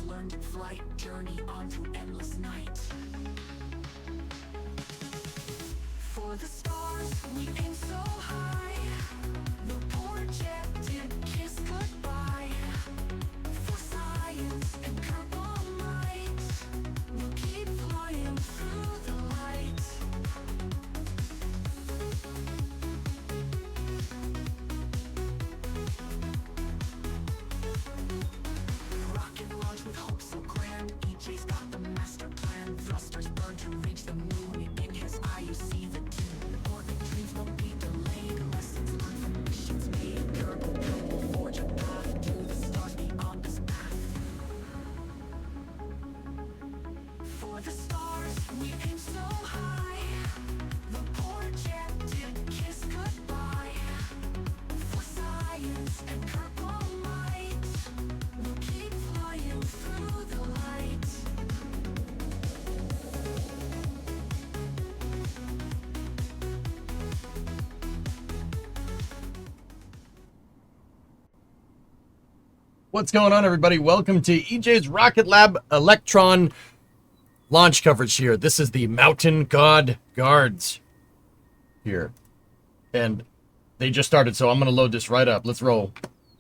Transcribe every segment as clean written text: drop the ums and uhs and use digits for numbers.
learned in flight, journey on through endless night. For the stars, we aim so high. The projected kiss goodbye. For science and carbon light, we'll keep flying through the light. Rocket launch with hope so grand. EJ's got the master plan. Thrusters burn to reach the moon. In his eye you see the tune. Orbit dreams won't be delayed. Lessons learned from missions made. Turbo will forge a path to the stars beyond this path. For the stars, we aim so high. The projected kiss goodbye. For science and carbon light, we'll keep flying through the light. What's going on, everybody? Welcome to EJ's Rocket Lab Electron launch coverage here. This is the Mountain God Guards here. And they just started, so I'm going to load this right up. Let's roll.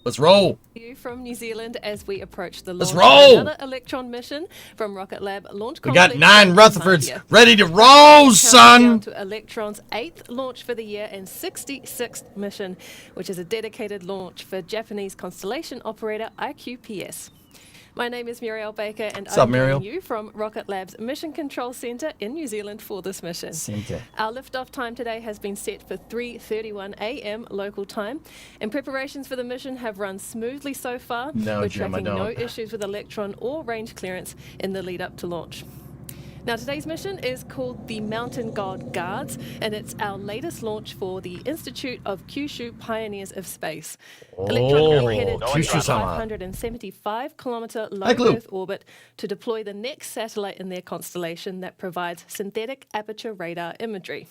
Let's roll. You from New Zealand as we approach the Let's launch roll! of another Electron mission from Rocket Lab Launch We got Complex 9 in Rutherfords Zambia. ready to roll, Counting son! down to Electron's 8th launch for the year and 66th mission, which is a dedicated launch for Japanese constellation operator IQPS. My name is Muriel Baker, and What's up, I'm Muriel? joining you from Rocket Lab's Mission Control Center in New Zealand for this mission. Center. Our liftoff time today has been set for 3:31 a.m. local time, and preparations for the mission have run smoothly so far. No, We're Jim, I tracking no don't. issues with Electron or range clearance in the lead up to launch. Now, today's mission is called the Mountain God Guards, and it's our latest launch for the Institute of Kyushu Pioneers of Space. Electron Oh, is headed to a Kyushu-sama. 575-kilometer low Hi, Glue. Earth orbit to deploy the next satellite in their constellation that provides synthetic aperture radar imagery.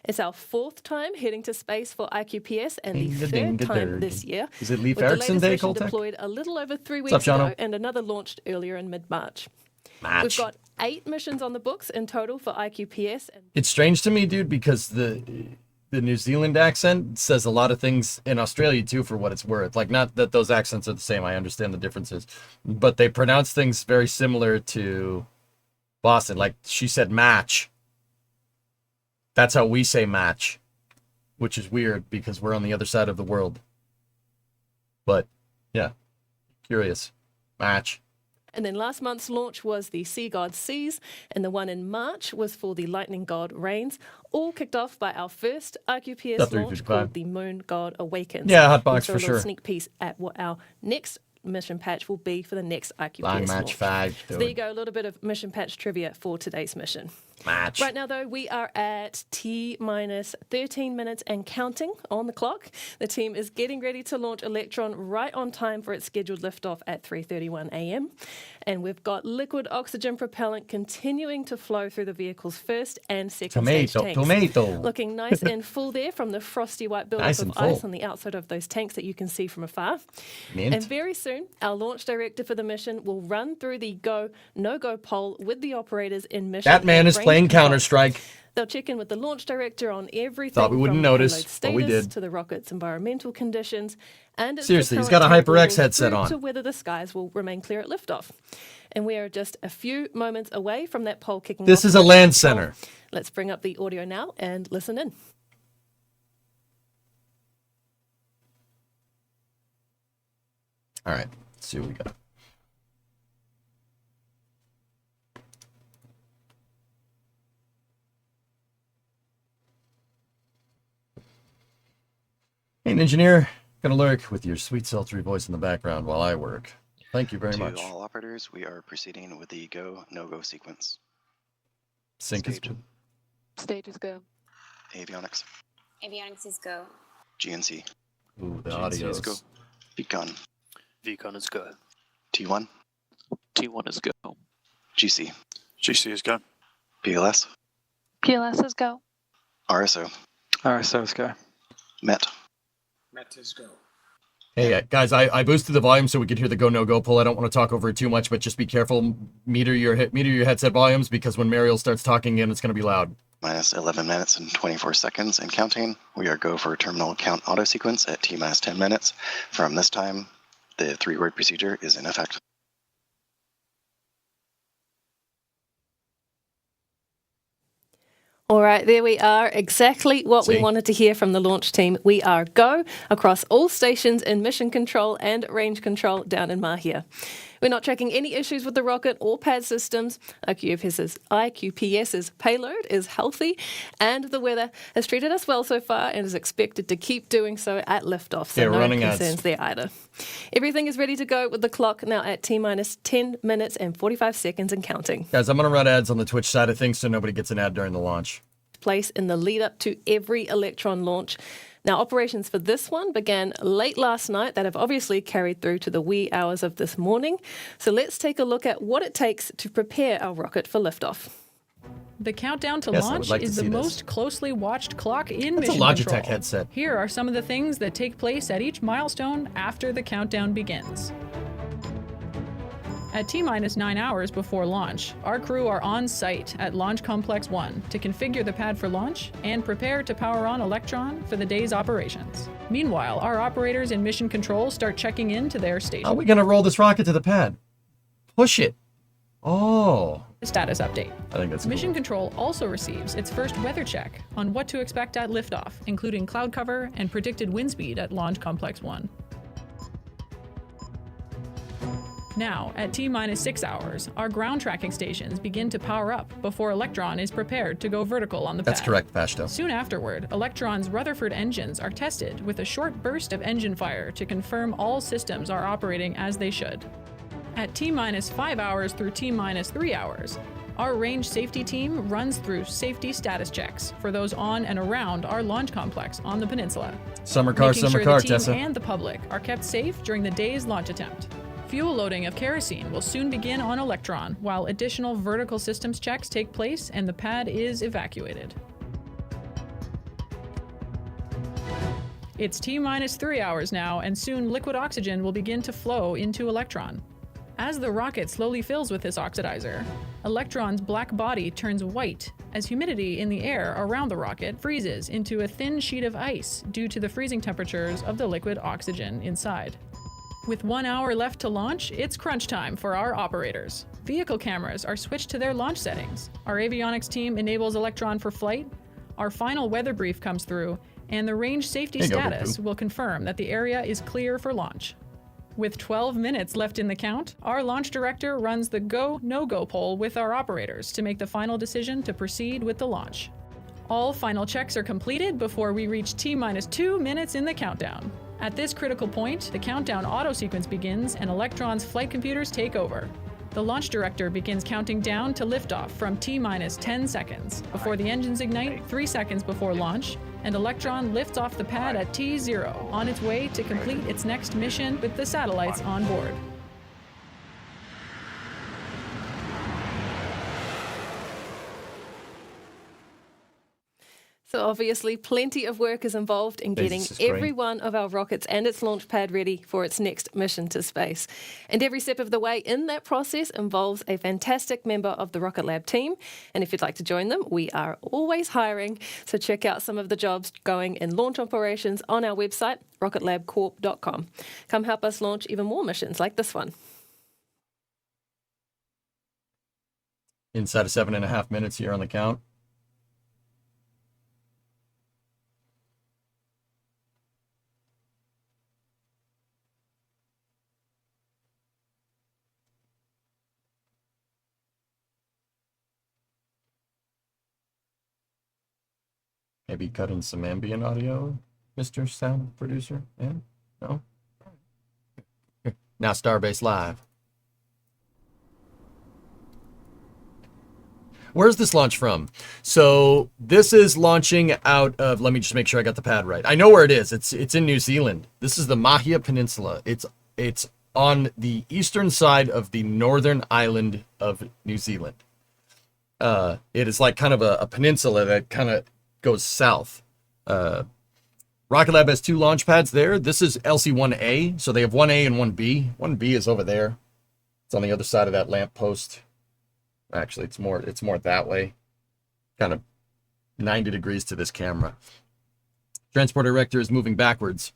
It's our 4th time heading to space for IQPS and the 3rd time this year. Is it Leif with the Erikson latest Day, mission Coltec? deployed a little over 3 What's up, weeks ago Jono? and another launched earlier in mid-March. We've Match. got 8 missions on the books in total for IQPS. And It's strange to me, dude, because the New Zealand accent says a lot of things in Australia too, for what it's worth. Like, not that those accents are the same, I understand the differences, but they pronounce things very similar to Boston. Like, she said match. That's how we say match, which is weird because we're on the other side of the world. But yeah, curious. Match. And then last month's launch was the Sea God Seas, and the one in March was for the Lightning God Rains, all kicked off by our first IQPS That's launch 355. called the Moon God Awakens. Yeah, hot We box saw for a little sure. sneak piece at what our next mission patch will be for the next IQPS Long launch. match 5. So there you go, a little bit of mission patch trivia for today's mission. Match. Right now, though, we are at T-minus 13 minutes and counting on the clock. The team is getting ready to launch Electron right on time for its scheduled liftoff at 3:31 a.m. And we've got liquid oxygen propellant continuing to flow through the vehicle's first and second stage tanks. Tomato. Looking nice and full there from the frosty white buildup Nice of and ice full. on the outside of those tanks that you can see from afar. Mint. And very soon, our launch director for the mission will run through the go, no-go poll with the operators in mission. That man and is range playing control. Counter-Strike. They'll check in with the launch director on everything Thought we wouldn't from notice, payload but we status did. to the rocket's environmental conditions. And its Seriously, he's propellant got a tank HyperX levels headset through on. to whether the skies will remain clear at liftoff. And we are just a few moments away from that poll kicking off. This is a with land the poll. center. Let's bring up the audio now and listen in. All right, let's see what we got. Hey, engineer, gonna lurk with your sweet sultry voice in the background while I work. Thank you very To much. all operators, we are proceeding with the go, no-go sequence. Sync is Stage. Stages go. Avionics, Avionics is go. GNC, Ooh, the GNC is audio's go. VCON, VCON is go. T1, T1 is go. GC, GC is go. PLS, PLS is go. RSO, RSO's go. MET, Met is go. Hey, guys, I boosted the volume so we could hear the go, no go poll. I don't want to talk over it too much, but just be careful. Meter your headset volumes, because when Mariel starts talking in, it's going to be loud. Minus 11 minutes and 24 seconds and counting. We are go for terminal count auto sequence at T minus 10 minutes. From this time, the 3-word procedure is in effect. All right, there we are. Exactly what we See? wanted to hear from the launch team. We are go across all stations in mission control and range control down in Mahia. We're not tracking any issues with the rocket or pad systems. IQPS's payload is healthy, and the weather has treated us well so far and is expected to keep doing so at liftoff. So Yeah, no running concerns ads. there either. Everything is ready to go with the clock now at T minus 10 minutes and 45 seconds and counting. Guys, I'm going to run ads on the Twitch side of things so nobody gets an ad during the launch. Place in the lead up to every Electron launch. Now, operations for this one began late last night that have obviously carried through to the wee hours of this morning. So let's take a look at what it takes to prepare our rocket for liftoff. The countdown to Yes, I would launch like to is the see this. most closely watched clock in That's a mission Logitech control. headset. Here are some of the things that take place at each milestone after the countdown begins. At T-minus 9 hours before launch, our crew are on site at Launch Complex 1 to configure the pad for launch and prepare to power on Electron for the day's operations. Meanwhile, our operators in mission control start checking in to their station. How are we going to roll this rocket to the pad? Push it. Oh, Status update. I think that's cool. Mission Control also receives its first weather check on what to expect at liftoff, including cloud cover and predicted wind speed at Launch Complex 1. Now, at T-minus 6 hours, our ground tracking stations begin to power up before Electron is prepared to go vertical on the pad. That's correct, Pashto. Soon afterward, Electron's Rutherford engines are tested with a short burst of engine fire to confirm all systems are operating as they should. At T-minus 5 hours through T-minus 3 hours, our range safety team runs through safety status checks for those on and around our launch complex on the peninsula, Summer car, making sure the team Tessa. and the public are kept safe during the day's launch attempt. Fuel loading of kerosene will soon begin on Electron, while additional vertical systems checks take place and the pad is evacuated. It's T-minus 3 hours now, and soon liquid oxygen will begin to flow into Electron. As the rocket slowly fills with this oxidizer, Electron's black body turns white as humidity in the air around the rocket freezes into a thin sheet of ice due to the freezing temperatures of the liquid oxygen inside. With 1 hour left to launch, it's crunch time for our operators. Vehicle cameras are switched to their launch settings. Our avionics team enables Electron for flight. Our final weather brief comes through, and the range safety There you go, status Boo. will confirm that the area is clear for launch. With 12 minutes left in the count, our launch director runs the go, no-go poll with our operators to make the final decision to proceed with the launch. All final checks are completed before we reach T-minus 2 minutes in the countdown. At this critical point, the countdown auto sequence begins and Electron's flight computers take over. The launch director begins counting down to liftoff from T-minus 10 seconds before the engines ignite 3 seconds before launch, and Electron lifts off the pad at T0 on its way to complete its next mission with the satellites on board. So obviously plenty of work is involved in getting Jesus is great. every one of our rockets and its launch pad ready for its next mission to space. And every step of the way in that process involves a fantastic member of the Rocket Lab team. And if you'd like to join them, we are always hiring. So check out some of the jobs going in launch operations on our website, rocketlabcorp.com. Come help us launch even more missions like this one. Inside of 7.5 minutes here on the count. Maybe cut in some ambient audio, Mr. Sound Producer? Yeah? No? Here. Now Starbase Live. Where's this launch from? So this is launching out of, let me just make sure I got the pad right. I know where it is. It's in New Zealand. This is the Mahia Peninsula. It's on the eastern side of the northern island of New Zealand. It is like kind of a peninsula that kind of goes south. Rocket Lab has 2 launch pads there. This is LC-1A, so they have 1A and 1B. 1B is over there. It's on the other side of that lamp post. Actually, it's more that way. Kind of 90 degrees to this camera. Transport Director is moving backwards.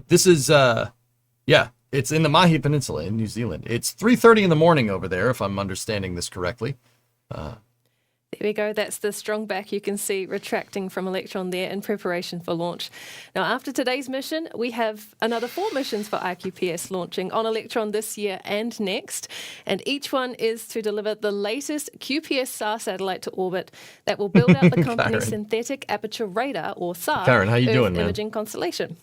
This is, yeah, it's in the Mahi Peninsula in New Zealand. It's 3:30 in the morning over there, if I'm understanding this correctly. There we go. That's the strong back you can see retracting from Electron there in preparation for launch. Now, after today's mission, we have another 4 missions for IQPS launching on Electron this year and next. And each one is to deliver the latest QPS SAR satellite to orbit that will build out the company's Karen. synthetic aperture radar, or SAR, Karen, how you Earth doing, man? imaging constellation.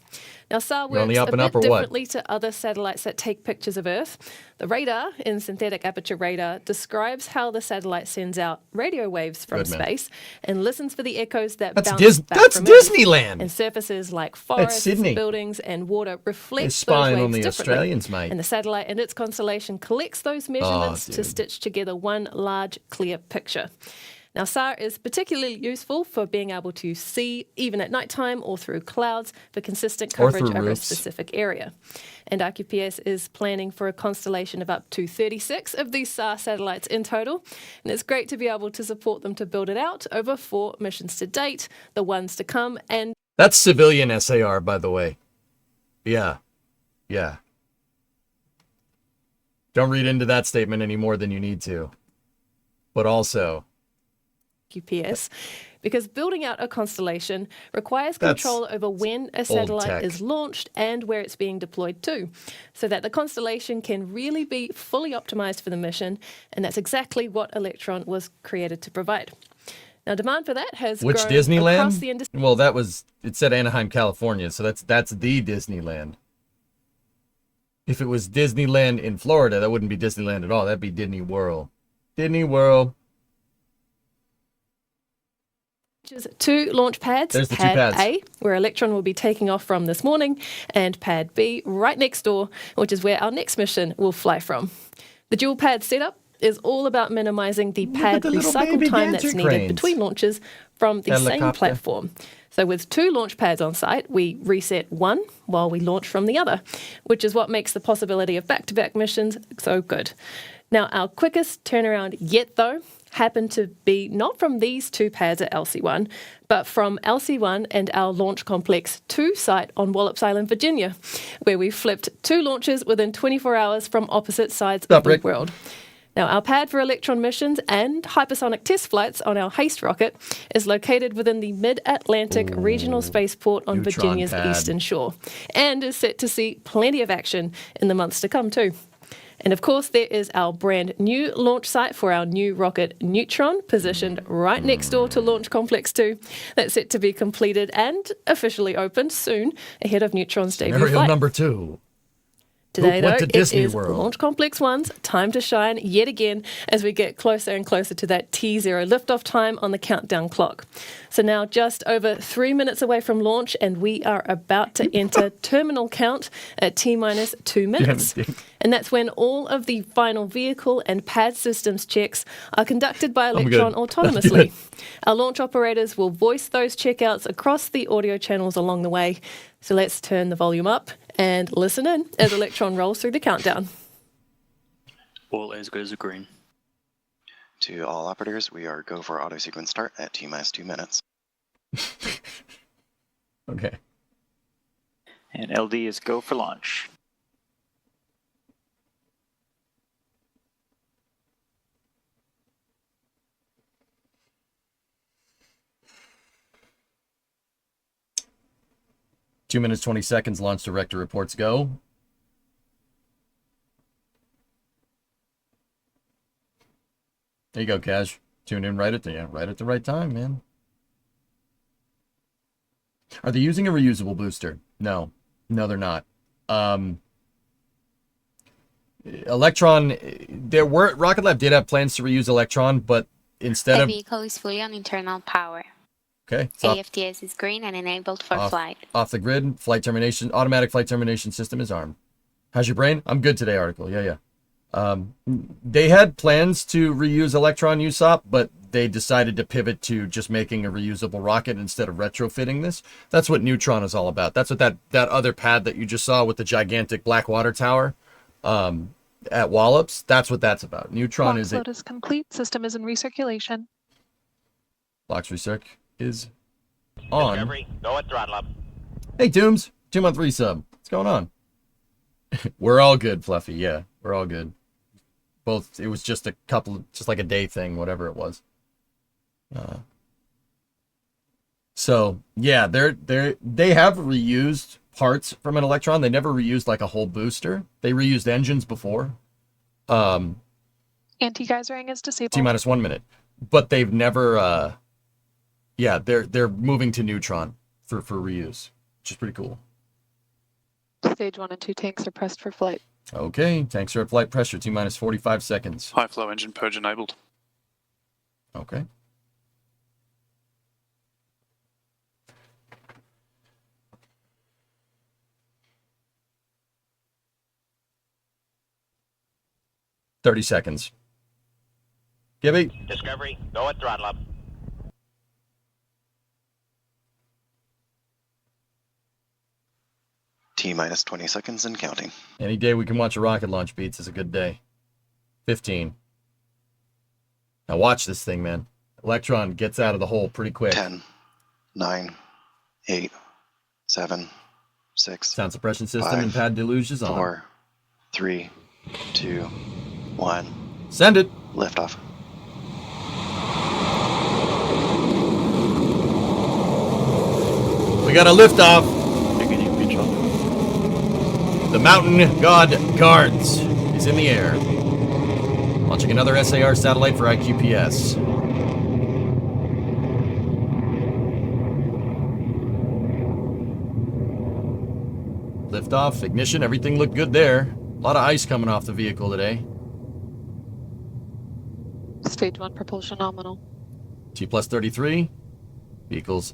Now, SAR You're on works the up a and bit up or what? differently to other satellites that take pictures of Earth. The radar in synthetic aperture radar describes how the satellite sends out radio waves from Good, man. space and listens for the echoes that That's bounce back that's from Earth. Disneyland. And surfaces like forests, Sydney. buildings, and water They're reflect those spying waves on the differently. Australians, mate. And the satellite and its constellation collects those measurements to dude. stitch together one large, clear picture. Now, SAR is particularly useful for being able to see, even at nighttime or through clouds, for consistent Or coverage through over roofs. a specific area. And IQPS is planning for a constellation of up to 36 of these SAR satellites in total. And it's great to be able to support them to build it out over 4 missions to date, the ones to come, and That's civilian SAR, by the way. Yeah. Yeah. Don't read into that statement any more than you need to. But also, QPS, because building out a constellation requires That's control over when a satellite tech. is launched and where it's being deployed to, so that the constellation can really be fully optimized for the mission, and that's exactly what Electron was created to provide. Now, demand for that has which grown Disneyland? across the industry. Well, it said Anaheim, California, so that's the Disneyland. If it was Disneyland in Florida, that wouldn't be Disneyland at all. That'd be Disney World. Disney World. 2 launch pads, There's the 2 Pad pads. A, where Electron will be taking off from this morning, and Pad B right next door, which is where our next mission will fly from. The dual pad setup is all about minimizing the pad the little recycle baby time that's dancer needed cranes. between launches from the same Helicopter. platform. So with 2 launch pads on site, we reset one while we launch from the other, which is what makes the possibility of back-to-back missions so good. Now, our quickest turnaround yet, though, happened to be not from these 2 pads at LC1, but from LC1 and our Launch Complex 2 site on Wallops Island, Virginia, where we flipped 2 launches within 24 hours from opposite sides Sup, of the Rick? world. Now, our pad for Electron missions and hypersonic test flights on our HASTE rocket is located within the Mid-Atlantic Regional Spaceport on Neutron Virginia's pad. eastern shore, and is set to see plenty of action in the months to come too. And of course, there is our brand new launch site for our new rocket, Neutron, positioned right next door to Launch Complex 2. That's set to be completed and officially opened soon ahead of Neutron's debut Scenario flight. number 2. Today, went though, to Disney it is World. Launch Complex 1's time to shine yet again as we get closer and closer to that T0 liftoff time on the countdown clock. So now just over 3 minutes away from launch, and we are about to enter terminal count at T-minus 2 minutes. And that's when all of the final vehicle and pad systems checks are conducted by Electron good. autonomously. Our launch operators will voice those checkouts across the audio channels along the way. So let's turn the volume up and listen in as Electron rolls through the countdown. All as good as a green. To all operators, we are go for auto sequence start at T-minus 2 minutes. Okay. And LD is go for launch. Two minutes, 20 seconds. Launch director reports go. There you go, Cash. Tune in right at the right time, man. Are they using a reusable booster? No, they're not. Electron. Rocket Lab did have plans to reuse Electron, but instead The of vehicle is fully on internal power. okay, it's off, AFTS is green and enabled for flight. off the grid. Flight termination. Automatic flight termination system is armed. How's your brain? I'm good today. Article. Yeah. They had plans to reuse Electron USOP, but they decided to pivot to just making a reusable rocket instead of retrofitting this. That's what Neutron is all about. That's what that other pad that you just saw with the gigantic black water tower at Wallops, that's what that's about. Neutron Launch load is complete. System is in recirculation. Lox Recirc is on. Discovery, go at throttle up. Hey, Dooms. 2-month resub. What's going on? We're all good, Fluffy. Yeah, we're all good. Both, it was just just like a day thing, whatever it was. So yeah, they have reused parts from an Electron. They never reused like a whole booster. They reused engines before. Anti-geysering is disabled. T-minus 1 minute, but they've never. Yeah, they're moving to Neutron for reuse, which is pretty cool. Stage 1 and 2 tanks are pressed for flight. Okay, tanks are at flight pressure. T-minus 45 seconds. High flow engine purge enabled. Okay. $30 seconds. Gibby. Discovery, go at throttle up. T-minus 20 seconds and counting. Any day we can watch a rocket launch, Beats, is a good day. 15. Now watch this thing, man. Electron gets out of the hole pretty quick. 10, 9, 8, 7, 6. Sound suppression system 5, and pad deluge is on. 4, 3, 2, 1. Send it. Liftoff. We got a liftoff. Beginning pitch off. The Mountain God Guards is in the air. Launching another SAR satellite for IQPS. Liftoff, ignition, everything looked good there. A lot of ice coming off the vehicle today. Stage 1 propulsion nominal. T plus 33. Vehicles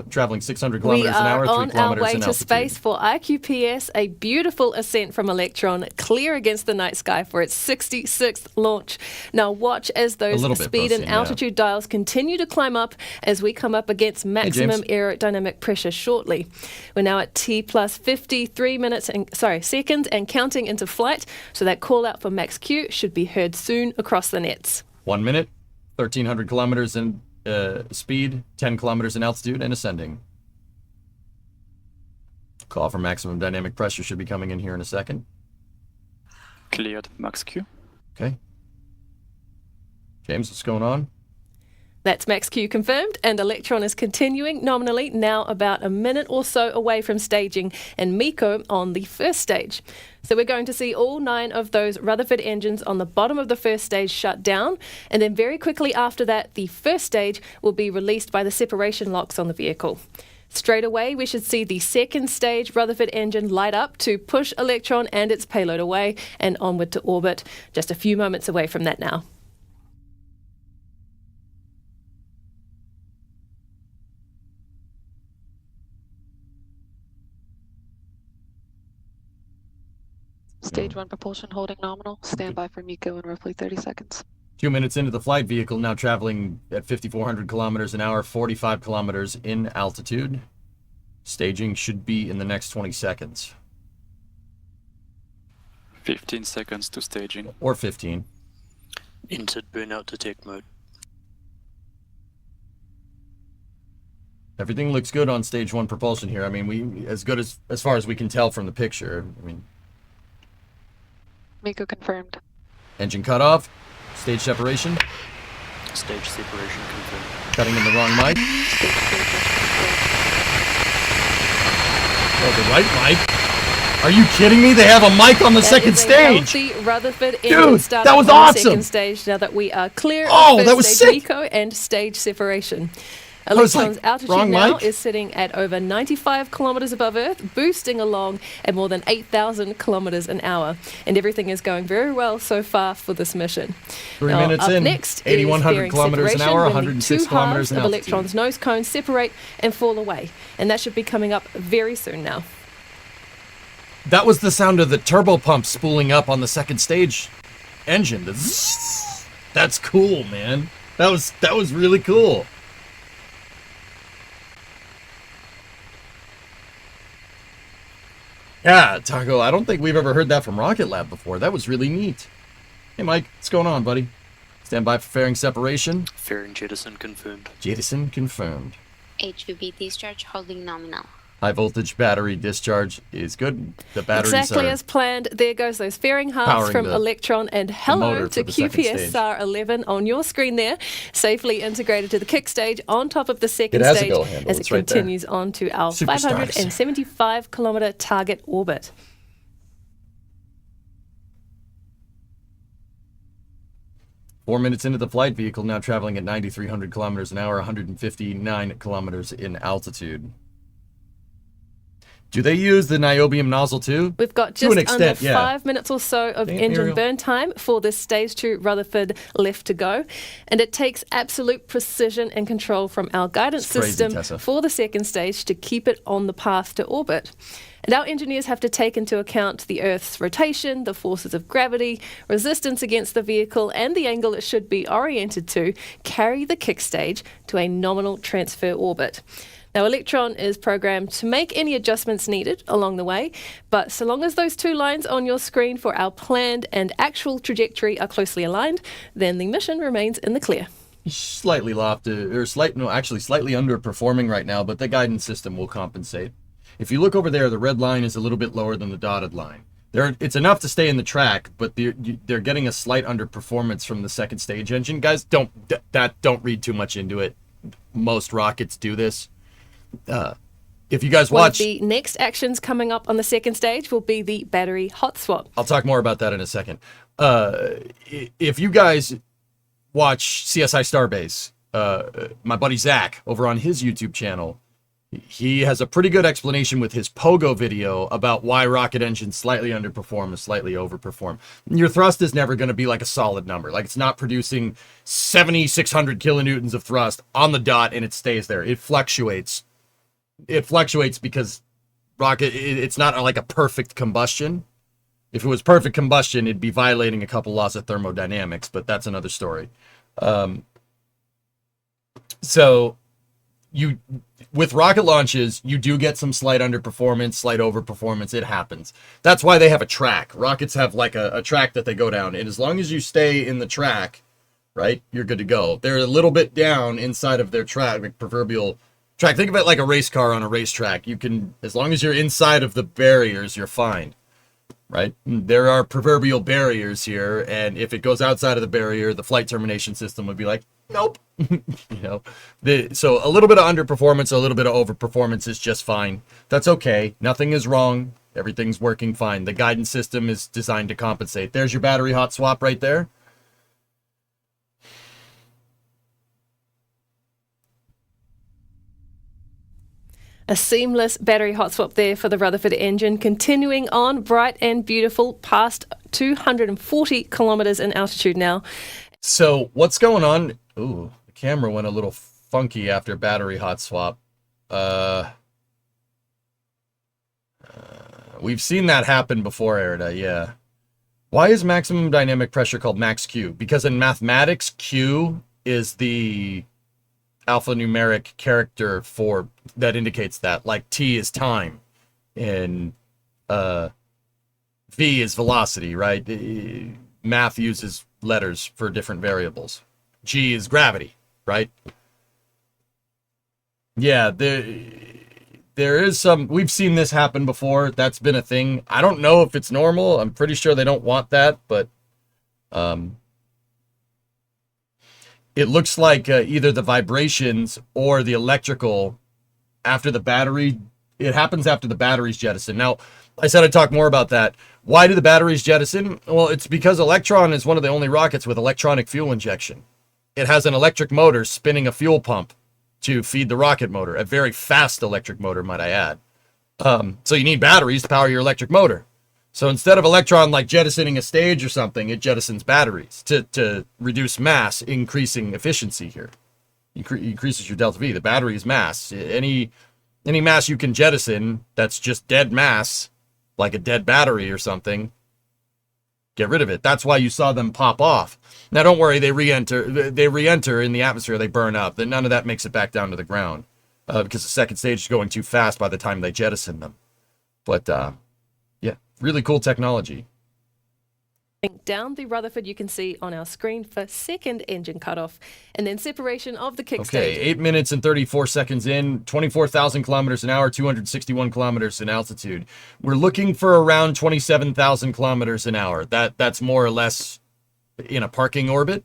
traveling 600 We kilometers an hour, are 3 on our kilometers way in to altitude. space for IQPS, a beautiful ascent from Electron, clear against the night sky for its 66th launch. Now watch as those little bit speed and boasting, yeah. altitude dials continue to climb up as we come up against maximum James. aerodynamic pressure shortly. We're now at T plus 53 seconds and counting into flight, so that call out for max Q should be heard soon across the nets. 1 minute, 1,300 kilometers in speed, 10 kilometers in altitude, and ascending. Call for maximum dynamic pressure should be coming in here in a second. Cleared max Q. Okay. James, what's going on? That's max Q confirmed, and Electron is continuing nominally, now about a minute or so away from staging, and MECO on the first stage. So we're going to see all 9 of those Rutherford engines on the bottom of the first stage shut down, and then very quickly after that, the first stage will be released by the separation locks on the vehicle. Straight away, we should see the second stage Rutherford engine light up to push Electron and its payload away and onward to orbit, just a few moments away from that now. Stage 1 propulsion holding nominal. Stand by for MECO in roughly 30 seconds. 2 minutes into the flight, vehicle now traveling at 5,400 kilometers an hour, 45 kilometers in altitude. Staging should be in the next 20 seconds. 15 seconds to staging. Or 15. Insert burnout detect mode. Everything looks good on stage 1 propulsion here. I mean, we as good as far as we can tell from the picture. I mean, MECO confirmed. engine cut off, stage separation, Stage separation confirmed. cutting in the wrong mic. Stage confirmed. Oh, the right mic. Are you kidding me? They have a mic on the second stage. Healthy Rutherford Dude, engine startup that was on the awesome. second stage now that we are clear Oh, of first that was stage sick. MECO and stage separation. was like, Electron's altitude wrong now mic. is sitting at over 95 kilometers above Earth, boosting along at more than 8,000 kilometers an hour. And everything is going very well so far for this mission. 3 Now, minutes up in, next 8,100 is fairing kilometers an separation hour, when the 106 two kilometers halves in of altitude. Electron's nose cone separate and fall away. And that should be coming up very soon now. That was the sound of the turbo pump spooling up on the second stage engine. The zzz. That's cool, man. That was really cool. Yeah, Taco, I don't think we've ever heard that from Rocket Lab before. That was really neat. Hey, Mike, what's going on, buddy? Stand by for fairing separation. Fairing jettison confirmed. Jettison confirmed. HVB discharge holding nominal. High voltage battery discharge is good. The batteries exactly are as planned. There goes those fairing halves powering from the Electron, and hello motor to for the second stage. QPSR 11 on your screen there, safely integrated to the kick stage on top of the second It has a stage go handle. as it It's right there. continues on to our Superstars. 575 kilometer target orbit. Four minutes into the flight, vehicle now traveling at 9,300 kilometers an hour, 159 kilometers in altitude. Do they use the niobium nozzle too? We've got To an just extent, under yeah. 5 minutes or so of Dang it, engine Muriel. burn time for this stage 2 Rutherford left to go. And it takes absolute precision and control from our guidance It's crazy, system Tessa. for the second stage to keep it on the path to orbit. And our engineers have to take into account the Earth's rotation, the forces of gravity, resistance against the vehicle, and the angle it should be oriented to carry the kick stage to a nominal transfer orbit. Now, Electron is programmed to make any adjustments needed along the way, but so long as those two lines on your screen for our planned and actual trajectory are closely aligned, then the mission remains in the clear. Slightly lofted, or slightly underperforming right now, but the guidance system will compensate. If you look over there, the red line is a little bit lower than the dotted line. It's enough to stay in the track, but they're getting a slight underperformance from the second stage engine. Guys, don't read too much into it. Most rockets do this. If you guys One watch, of the next actions coming up on the second stage will be the battery hot swap. I'll talk more about that in a second. If you guys watch CSI Starbase, my buddy Zach over on his YouTube channel, he has a pretty good explanation with his Pogo video about why rocket engines slightly underperform or slightly overperform. Your thrust is never going to be like a solid number. Like, it's not producing 7,600 kilonewtons of thrust on the dot and it stays there. It fluctuates. It fluctuates because it's not like a perfect combustion. If it was perfect combustion, it'd be violating a couple laws of thermodynamics, but that's another story. So with rocket launches, you do get some slight underperformance, slight overperformance. It happens. That's why they have a track. Rockets have like a track that they go down, and as long as you stay in the track, right, you're good to go. They're a little bit down inside of their track, like proverbial track. Think of it like a race car on a racetrack. You can, as long as you're inside of the barriers, you're fine, right? There are proverbial barriers here, and if it goes outside of the barrier, the flight termination system would be like, nope. So a little bit of underperformance, a little bit of overperformance is just fine. That's okay. Nothing is wrong. Everything's working fine. The guidance system is designed to compensate. There's your battery hot swap right there. A seamless battery hot swap there for the Rutherford engine, continuing on bright and beautiful past 240 kilometers in altitude now. So what's going on? Ooh, the camera went a little funky after battery hot swap. We've seen that happen before, Erida, yeah. Why is maximum dynamic pressure called max Q? Because in mathematics, Q is the alphanumeric character for that indicates that, like T is time and V is velocity, right? Math uses letters for different variables. G is gravity, right? Yeah, there is some, we've seen this happen before. That's been a thing. I don't know if it's normal. I'm pretty sure they don't want that, but it looks like either the vibrations or the electrical after the battery, it happens after the battery's jettisoned. Now, I said I'd talk more about that. Why do the batteries jettison? Well, it's because Electron is one of the only rockets with electronic fuel injection. It has an electric motor spinning a fuel pump to feed the rocket motor, a very fast electric motor, might I add. So you need batteries to power your electric motor. So instead of Electron like jettisoning a stage or something, it jettisons batteries to reduce mass, increasing efficiency here. Increases your delta V. The battery is mass. Any mass you can jettison that's just dead mass, like a dead battery or something, get rid of it. That's why you saw them pop off. Now, don't worry, they re-enter in the atmosphere, they burn up. Then none of that makes it back down to the ground because the second stage is going too fast by the time they jettison them. But, yeah, really cool technology. Down the Rutherford you can see on our screen for second engine cutoff, and then separation of the kick Okay, stage. 8 minutes and 34 seconds in, 24,000 kilometers an hour, 261 kilometers in altitude. We're looking for around 27,000 kilometers an hour. That's more or less in a parking orbit.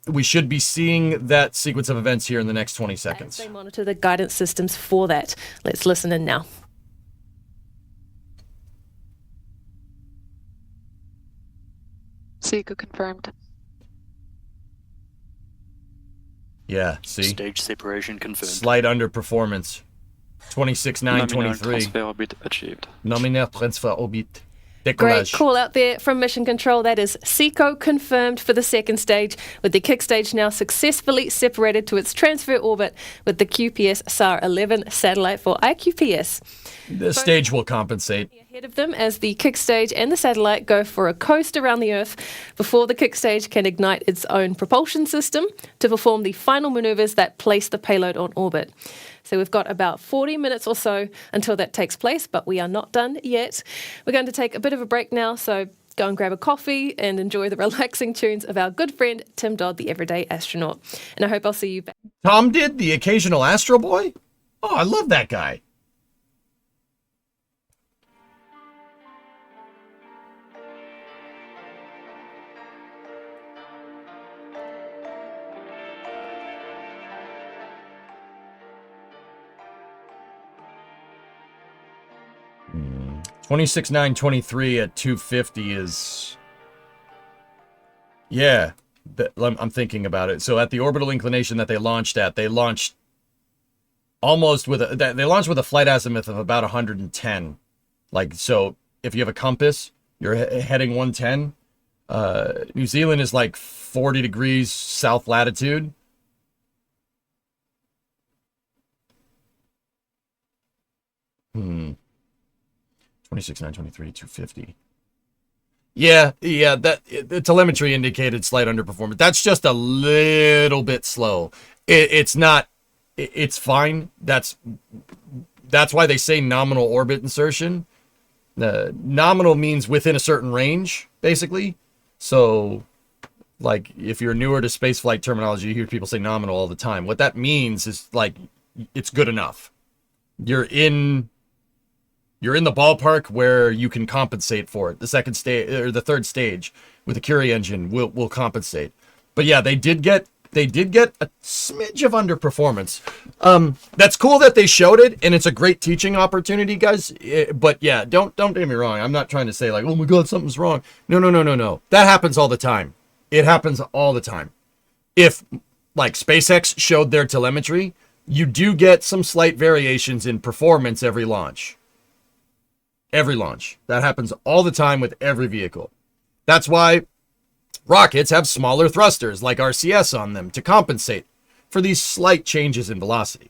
We should be seeing that sequence of events here in the next 20 seconds. As they monitor the guidance systems for that. Let's listen in now. Seeker confirmed. Yeah, see? Stage separation confirmed. Slight underperformance. 26.923. Nominal transfer orbit achieved. Nominal transfer orbit. Great Décollage. call out there from Mission Control. That is SECO confirmed for the second stage, with the kick stage now successfully separated to its transfer orbit with the QPS SAR 11 satellite for IQPS. The stage will compensate. Ahead of them as the kick stage and the satellite go for a coast around the Earth before the kick stage can ignite its own propulsion system to perform the final maneuvers that place the payload on orbit. So we've got about 40 minutes or so until that takes place, but we are not done yet. We're going to take a bit of a break now, so go and grab a coffee and enjoy the relaxing tunes of our good friend Tim Dodd, the Everyday Astronaut. And I hope I'll see you back. Tom did the occasional Astro Boy? Oh, I love that guy. Hmm. 26.923 at 250 is... Yeah, I'm thinking about it. So at the orbital inclination that they launched at, they launched almost with a flight azimuth of about 110. Like, so if you have a compass, you're heading 110. New Zealand is like 40 degrees south latitude. Hmm. 26.923, 250. Yeah, the telemetry indicated slight underperformance. That's just a little bit slow. It's not, it's fine. That's why they say nominal orbit insertion. Nominal means within a certain range, basically. So, like, if you're newer to spaceflight terminology, you hear people say nominal all the time. What that means is, like, it's good enough. You're in the ballpark where you can compensate for it. The second stage or the third stage with the Curie engine will compensate. But yeah, they did get a smidge of underperformance. That's cool that they showed it, and it's a great teaching opportunity, guys. But yeah, don't get me wrong. I'm not trying to say like, oh my God, something's wrong. No. That happens all the time. It happens all the time. If like SpaceX showed their telemetry, you do get some slight variations in performance every launch. Every launch. That happens all the time with every vehicle. That's why rockets have smaller thrusters like RCS on them to compensate for these slight changes in velocity.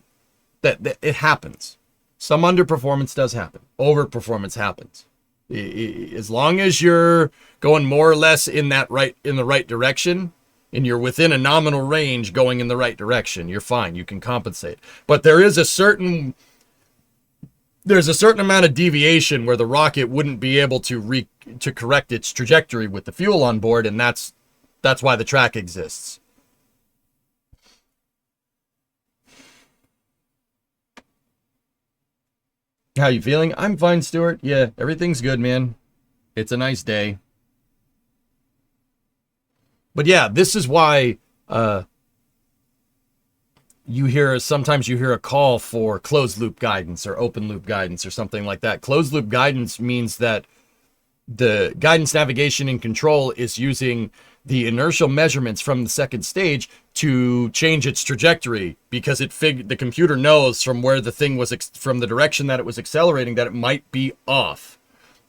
That it happens. Some underperformance does happen. Overperformance happens. As long as you're going more or less in the right direction and you're within a nominal range going in the right direction, you're fine. You can compensate. But there's a certain amount of deviation where the rocket wouldn't be able to correct its trajectory with the fuel on board, and that's why the track exists. How you feeling? I'm fine, Stuart. Yeah, everything's good, man. It's a nice day. But yeah, this is why sometimes you hear a call for closed loop guidance or open loop guidance or something like that. Closed loop guidance means that the guidance, navigation, and control is using the inertial measurements from the second stage to change its trajectory because the computer knows from where the thing was, from the direction that it was accelerating, that it might be off.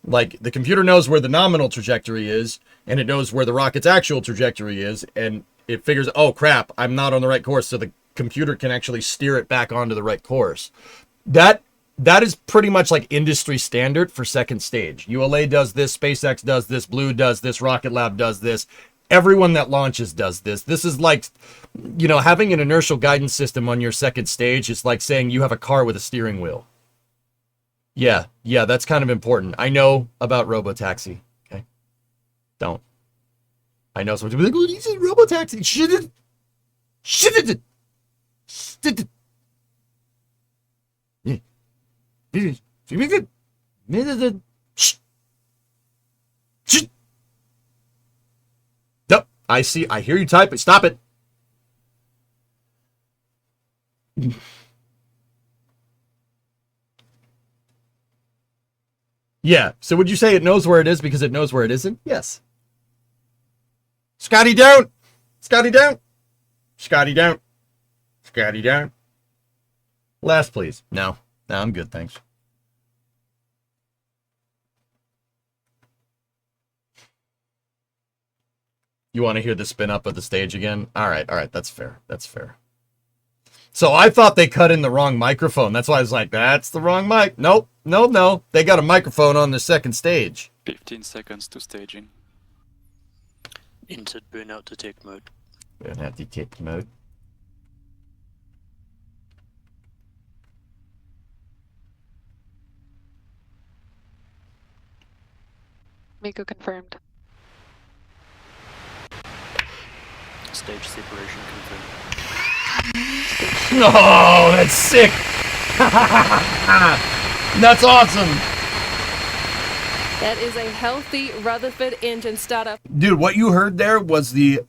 Like, the computer knows where the nominal trajectory is, and it knows where the rocket's actual trajectory is, and it figures, oh crap, I'm not on the right course, so the computer can actually steer it back onto the right course. That that is pretty much like industry standard for second stage. ULA does this, SpaceX does this, Blue does this, Rocket Lab does this. Everyone that launches does this. This is like, you know, having an inertial guidance system on your second stage is like saying you have a car with a steering wheel. Yeah, that's kind of important. I know about Robotaxi. Okay, don't. I know someone will be like, "Oh, you said Robotaxi." Shit. Nope. I hear you type it. Stop it. Yeah. So would you say it knows where it is because it knows where it isn't? Yes. Scotty down. Scotty down. Scotty down. Scotty down. Last, please. No, I'm good, thanks. You want to hear the spin up of the stage again? All right, that's fair. That's fair. So I thought they cut in the wrong microphone. That's why I was like, that's the wrong mic. Nope, no. They got a microphone on the second stage. 15 seconds to staging. Insert burnout detect mode. Burnout detect mode. Miko confirmed. Stage separation confirmed. Oh, that's sick. That's awesome. That is a healthy Rutherford engine startup. Dude, what you heard there was the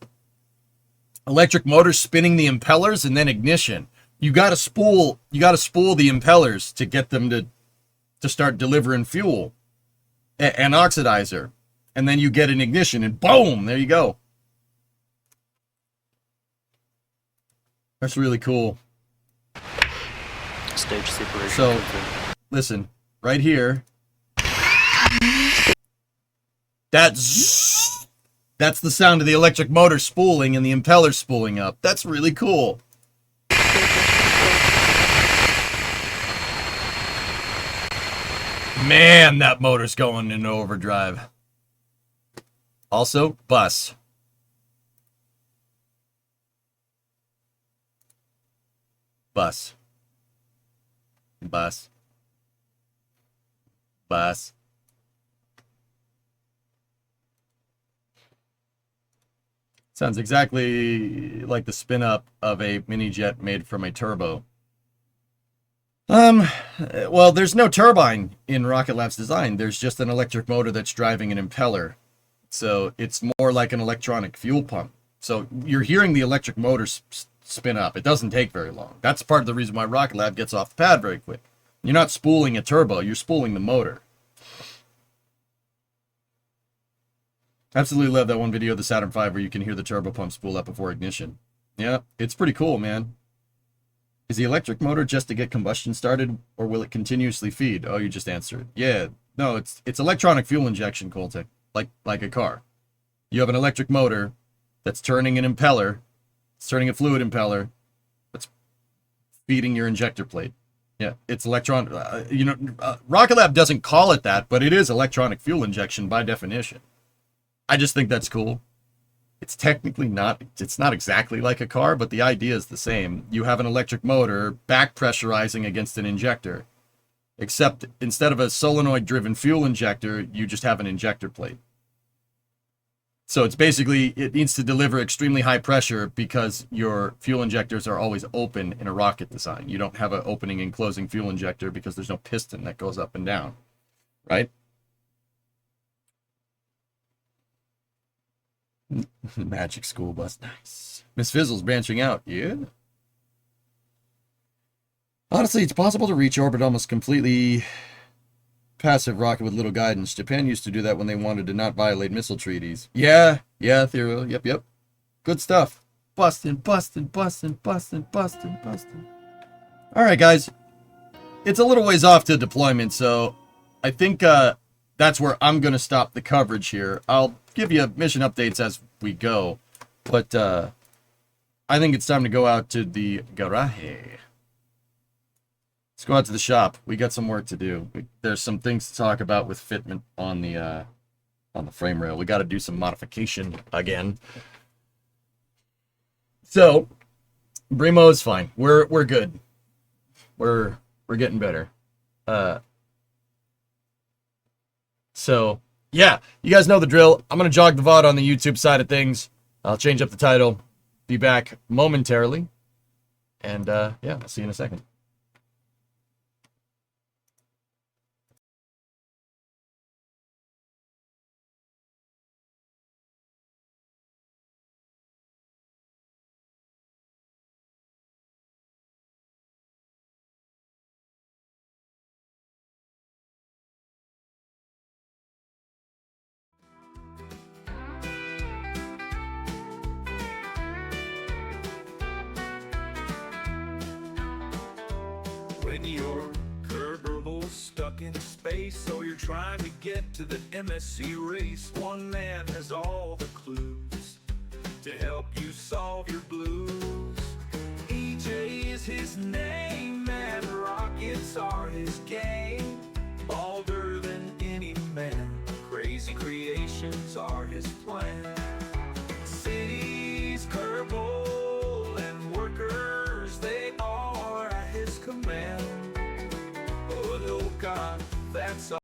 electric motor spinning the impellers and then ignition. You got to spool the impellers to get them to start delivering fuel and oxidizer. And then you get an ignition and boom, there you go. That's really cool. Stage separation. So, confirmed. listen, right here. That's the sound of the electric motor spooling and the impeller spooling up. That's really cool. Man, that motor's going into overdrive. Also, bus. Bus. Bus. Bus. Sounds exactly like the spin up of a mini jet made from a turbo. Well, there's no turbine in Rocket Lab's design. There's just an electric motor that's driving an impeller. So it's more like an electronic fuel pump. So you're hearing the electric motor spin up. It doesn't take very long. That's part of the reason why Rocket Lab gets off the pad very quick. You're not spooling a turbo, you're spooling the motor. Absolutely love that one video of the Saturn V where you can hear the turbo pump spool up before ignition. Yeah, it's pretty cool, man. Is the electric motor just to get combustion started, or will it continuously feed? Oh, you just answered. Yeah, no, it's electronic fuel injection, Coltec, like a car. You have an electric motor that's turning an impeller, it's turning a fluid impeller, that's feeding your injector plate. Yeah, it's electron. Rocket Lab doesn't call it that, but it is electronic fuel injection by definition. I just think that's cool. It's technically not, it's not exactly like a car, but the idea is the same. You have an electric motor back pressurizing against an injector, except instead of a solenoid driven fuel injector, you just have an injector plate. So it's basically, it needs to deliver extremely high pressure because your fuel injectors are always open in a rocket design. You don't have an opening and closing fuel injector because there's no piston that goes up and down, right? Magic school bus, nice. Miss Fizzle's branching out, yeah. Honestly, it's possible to reach orbit almost completely passive rocket with little guidance. Japan used to do that when they wanted to not violate missile treaties. Yeah, Ethereal, yep. Good stuff. Bustin'. Alright, guys. It's a little ways off to deployment, so I think that's where I'm going to stop the coverage here. I'll give you mission updates as we go, but I think it's time to go out to the garage. Let's go out to the shop. We got some work to do. There's some things to talk about with fitment on the frame rail. We got to do some modification again. So, Brimo is fine. We're good. We're getting better. So, yeah, you guys know the drill. I'm going to jog the VOD on the YouTube side of things. I'll change up the title. Be back momentarily. And, yeah, I'll see you in a second. When your Kerbal stuck in space, or you're trying to get to the MSC race, one man has all the clues to help you solve your blues. EJ is his name, and rockets are his game. Bolder than any man, crazy creations are his plan. Cities, Kerbal, and workers, they are at his command. Oh, God, that's all.